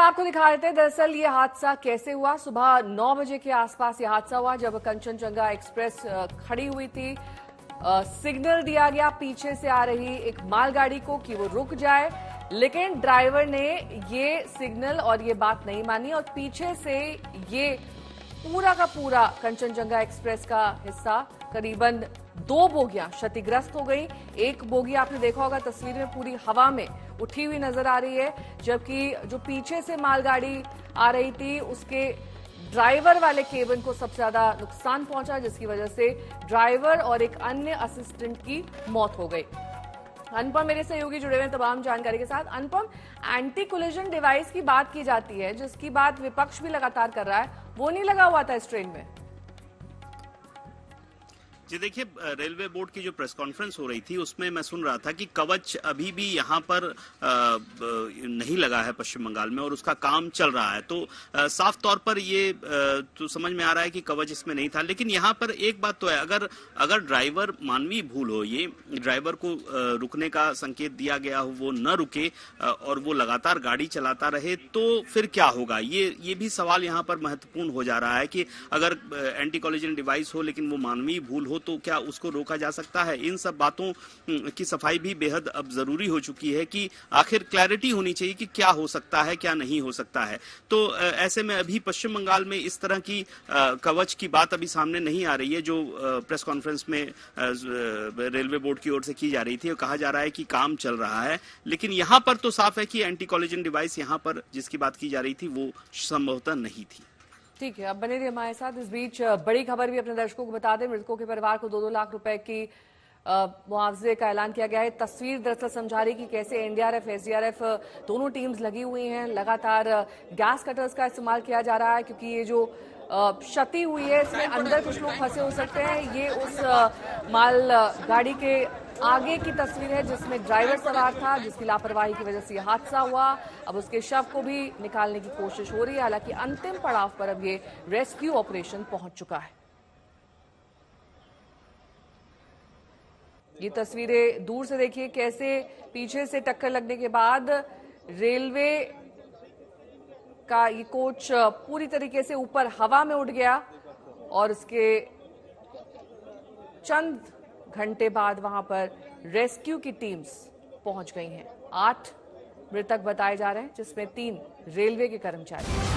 आपको दिखा रहे थे दरअसल ये हादसा कैसे हुआ। सुबह 9 बजे के आसपास ये हादसा हुआ जब कंचनजंगा एक्सप्रेस खड़ी हुई थी। सिग्नल दिया गया पीछे से आ रही एक मालगाड़ी को कि वो रुक जाए, लेकिन ड्राइवर ने ये सिग्नल और ये बात नहीं मानी और पीछे से ये पूरा का पूरा कंचनजंगा एक्सप्रेस का हिस्सा करीबन 2 बोगियां क्षतिग्रस्त हो गई। एक बोगी आपने देखा होगा तस्वीर में पूरी हवा में उठी हुई नजर आ रही है, जबकि जो पीछे से मालगाड़ी आ रही थी उसके ड्राइवर वाले केबिन को सबसे ज्यादा नुकसान पहुंचा, जिसकी वजह से ड्राइवर और एक अन्य असिस्टेंट की मौत हो गई। अनुपम मेरे सहयोगी जुड़े हुए हैं तमाम जानकारी के साथ। अनुपम, एंटी कोलिजन डिवाइस की बात की जाती है जिसकी बात विपक्ष भी लगातार कर रहा है, वो नहीं लगा हुआ था इस ट्रेन में। जी देखिए, रेलवे बोर्ड की जो प्रेस कॉन्फ्रेंस हो रही थी उसमें मैं सुन रहा था कि कवच अभी भी यहाँ पर नहीं लगा है पश्चिम बंगाल में और उसका काम चल रहा है। तो साफ तौर पर ये तो समझ में आ रहा है कि कवच इसमें नहीं था। लेकिन यहाँ पर एक बात तो है, अगर ड्राइवर मानवीय भूल हो, ये ड्राइवर को रुकने का संकेत दिया गया हो, वो न रुके और वो लगातार गाड़ी चलाता रहे, तो फिर क्या होगा? ये भी सवाल यहाँ पर महत्वपूर्ण हो जा रहा है कि अगर एंटी कोलिजन डिवाइस हो लेकिन वो मानवीय भूल हो तो क्या उसको रोका जा सकता है? इन सब बातों की सफाई भी बेहद अब जरूरी हो चुकी है कि आखिर क्लैरिटी होनी चाहिए कि क्या हो सकता है, क्या नहीं हो सकता है। तो ऐसे में अभी पश्चिम बंगाल में इस तरह की कवच की बात अभी सामने नहीं आ रही है जो प्रेस कॉन्फ्रेंस में रेलवे बोर्ड की ओर से की जा रही थी और कहा जा रहा है कि काम चल रहा है। लेकिन यहाँ पर तो साफ है कि एंटी कोलिजन डिवाइस यहाँ पर जिसकी बात की जा रही थी वो संभवतः नहीं थी। ठीक है, अब बने रहिए हमारे साथ। इस बीच बड़ी खबर भी अपने दर्शकों को बता दें। मृतकों के परिवार को 2-2 लाख रुपए की मुआवजे का ऐलान किया गया है। तस्वीर दरअसल समझा रही कि कैसे एनडीआरएफ एसडीआरएफ दोनों टीम्स लगी हुई हैं। लगातार गैस कटर्स का इस्तेमाल किया जा रहा है क्योंकि ये जो क्षति हुई है इसमें अंदर कुछ लोग फंसे हो सकते हैं। ये उस माल गाड़ी के आगे की तस्वीर है जिसमें ड्राइवर सवार था, जिसकी लापरवाही की वजह से यह हादसा हुआ। अब उसके शव को भी निकालने की कोशिश हो रही है। हालांकि अंतिम पड़ाव पर अब ये रेस्क्यू ऑपरेशन पहुंच चुका है। ये तस्वीरें दूर से देखिए कैसे पीछे से टक्कर लगने के बाद रेलवे का ये कोच पूरी तरीके से ऊपर हवा में उड़ गया और उसके चंद घंटे बाद वहां पर रेस्क्यू की टीम्स पहुंच गई हैं। 8 मृतक बताए जा रहे हैं जिसमें 3 रेलवे के कर्मचारी।